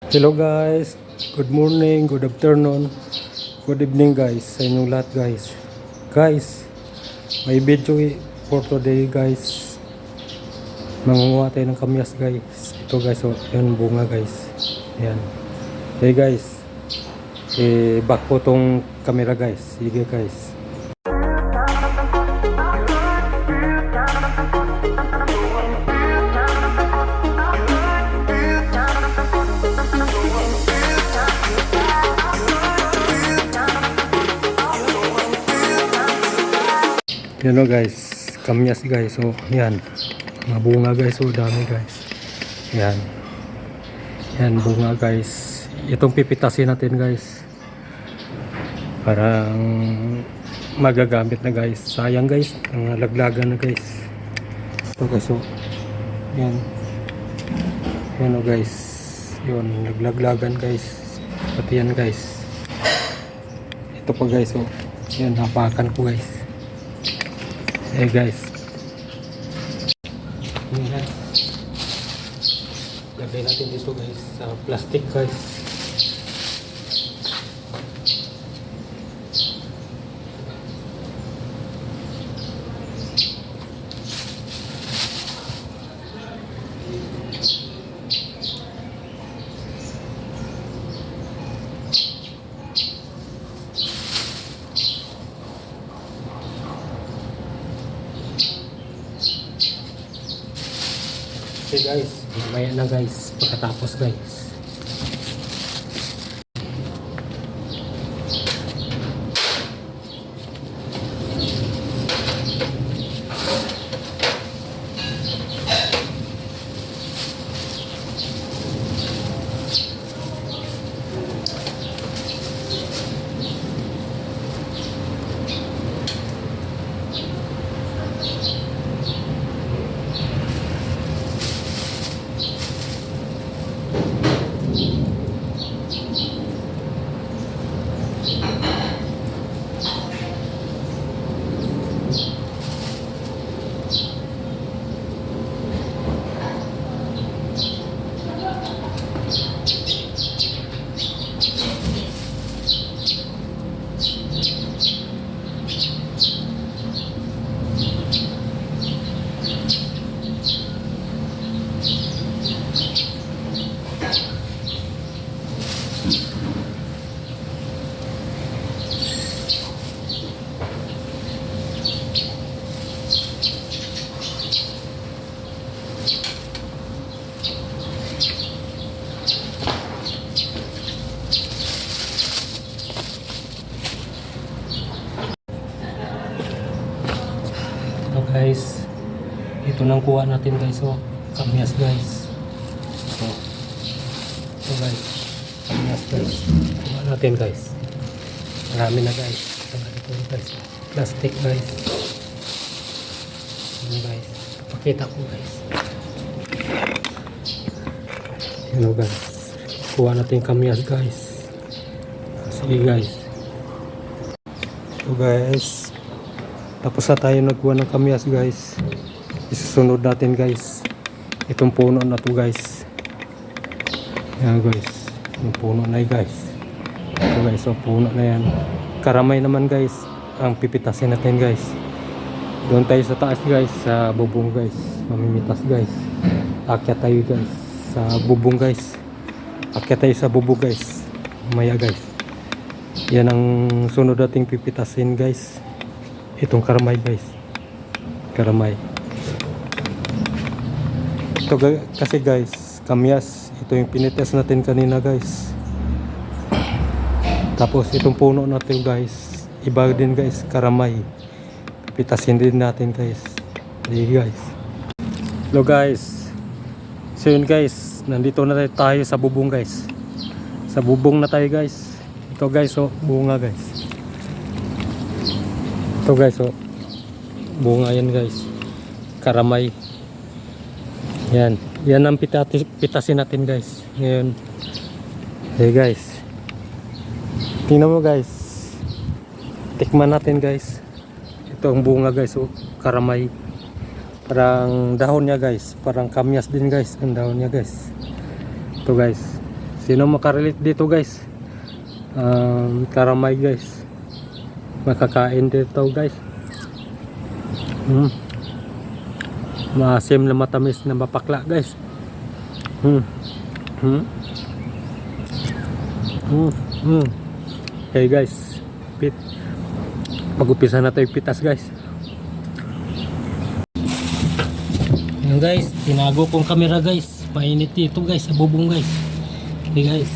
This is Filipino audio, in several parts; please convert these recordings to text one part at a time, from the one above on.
Hello guys, good morning, good afternoon, good evening guys sa inyong lahat guys. Guys, may video for today guys. Mangunguha tayo ng kamyas guys. Ito guys, oh, yan bunga guys. Yan. Hey guys, back po tong camera guys. Sige guys. Yan o guys, kamyas guys, so yan, mga bunga guys, so dami guys, yan bunga guys, itong pipitasin natin guys, parang magagamit na guys, sayang guys, laglagan na guys, ito guys, so yan o guys, yun, naglaglagan guys, pati yan guys, ito pa guys, so yan, hapakan ko guys. Hey guys, lagay natin dito guys sa plastic guys. Okay guys, mamaya na guys, pagkatapos guys. Guys, ito nang kuha natin guys, oh, kamyas guys, ito guys, kamyas guys, kuha natin guys, marami na guys, ito guys, plastic guys, ano guys, pakita ko guys, ano guys, kuha natin kamyas guys, sige guys, ito guys. Tapos na tayo nagkuha ng kamyas guys. Isusunod natin guys itong puno na to guys. Yan guys, yung puno na guys. Ito guys, so puno na yan. Karamay naman guys ang pipitasin natin guys. Doon tayo sa taas guys, sa bubong guys. Mamimitas guys. Akyat tayo guys sa bubong guys. Akyat tayo sa bubong guys. Maya guys. Yan ang sunod nating pipitasin guys. Itong karamay guys, karamay ito kasi guys, kamyas, ito yung pinites natin kanina guys. Tapos itong puno natin guys, iba din guys, karamay, pipitasin din natin guys. Sige guys, hello guys, so yun guys, nandito na tayo sa bubong guys, sa bubong na tayo guys. Ito guys, oh, bunga guys. Ito guys, oh, bunga yan guys, karamay. Yan ang pitasin natin guys ngayon. Hey guys, tingnan mo guys, tikman natin guys. Ito ang bunga guys, oh, karamay. Parang dahon niya guys, parang kamyas din guys ang dahon niya guys. Ito guys, Sino makarelate dito guys? Karamay guys. Makakain dito guys. Maasim na matamis na mapakla guys. Okay guys, mag-upisa na tayo pitas guys. Ayan guys, tinago kong camera guys. Painit dito guys, sa bubong guys. Okay guys.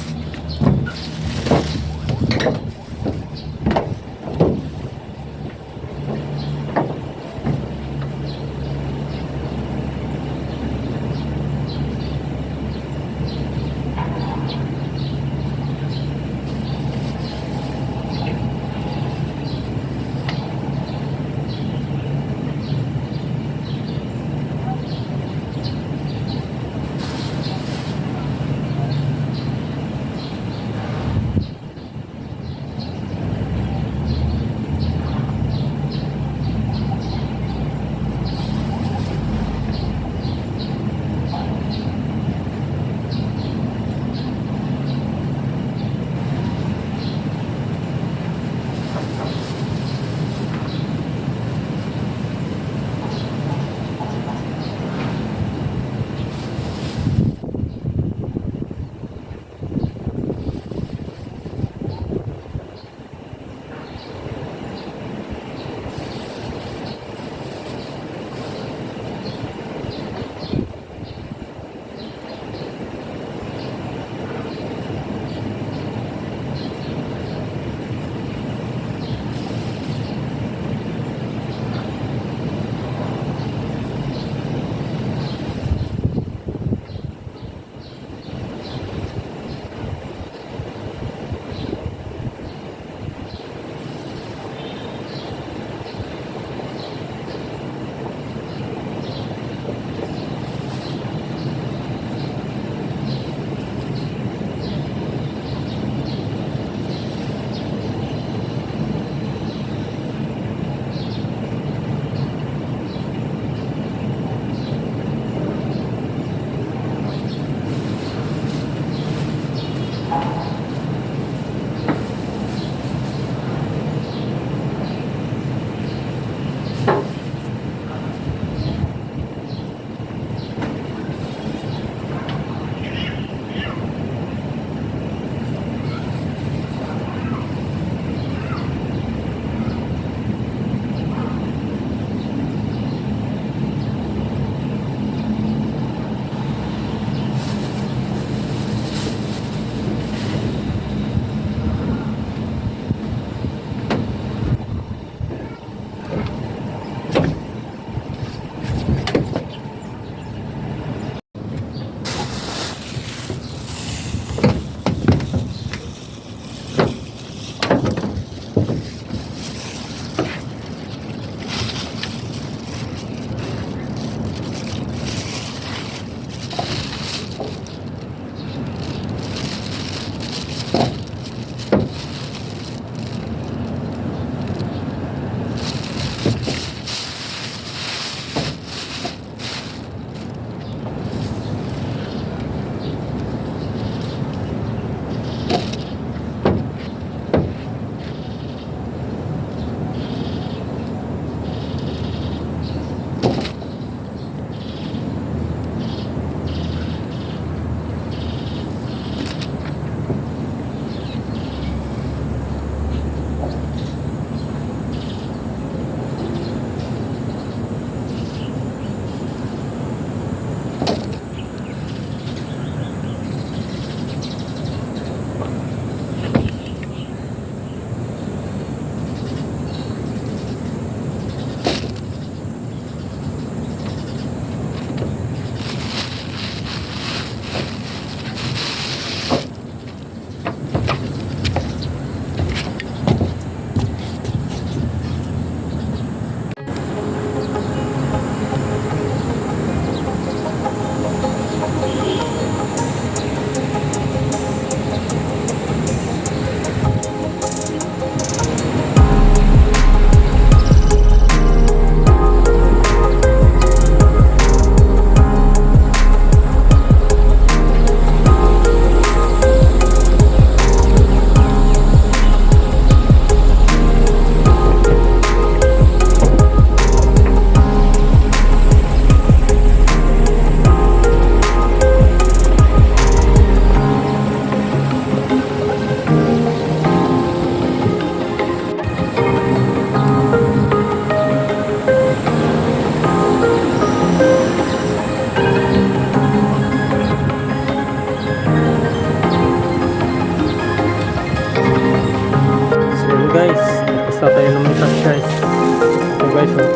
guys, oh.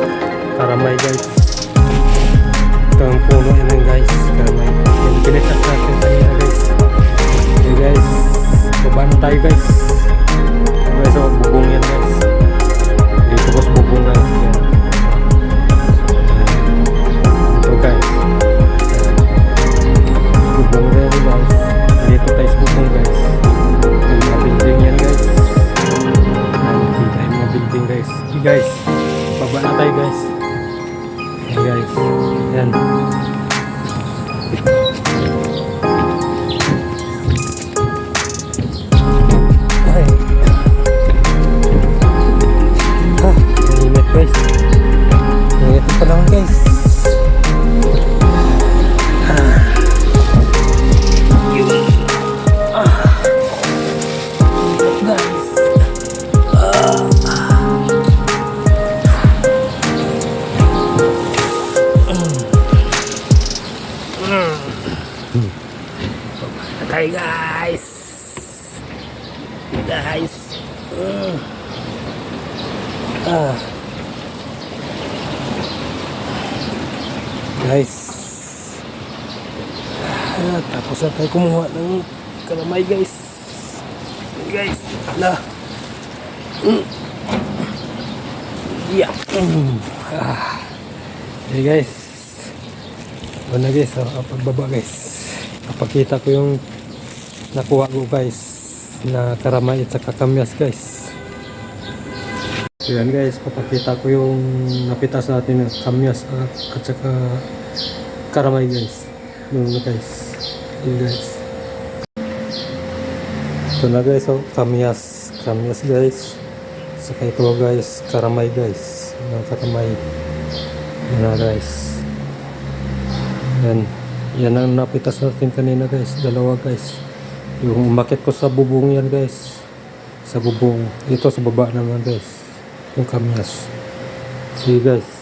Karamay guys. Ito ang puno yan guys, karamay. Yan, pinitas natin kanina guys. Okay guys, baba na tayo guys. Guys, oh, bubong yan guys. Dito boss bubong guys. Yan. Ito guys. Bubong yan guys. Dito tayo sa bubong guys. May mga building yan guys. Kita yung mga building guys. Okay guys, baba na tayo guys. Okay guys, yan. Ay. Init guys. Init pa lang guys. Hi guys. Guys. Guys. Tapos na tayo kumuha ng kalamay guys. Guys. Ala. Yeah. Hey guys. Ano guys, pagbaba guys. Papakita ko yung nakuha ko guys na karamay at saka kamyas guys. So yan guys, papakita ko yung napitas natin ng kamyas at saka karamay guys. Yun na guys. Yun guys. Ito na guys, oh, kamyas guys. Saka ito guys, karamay guys. Yung karamay. Yan na guys. Yan ang napitas natin kanina guys. Dalawa guys. Yung umakit ko sa bubong yan guys. Sa bubong. Ito sa baba naman guys. Yung kamyas. See guys.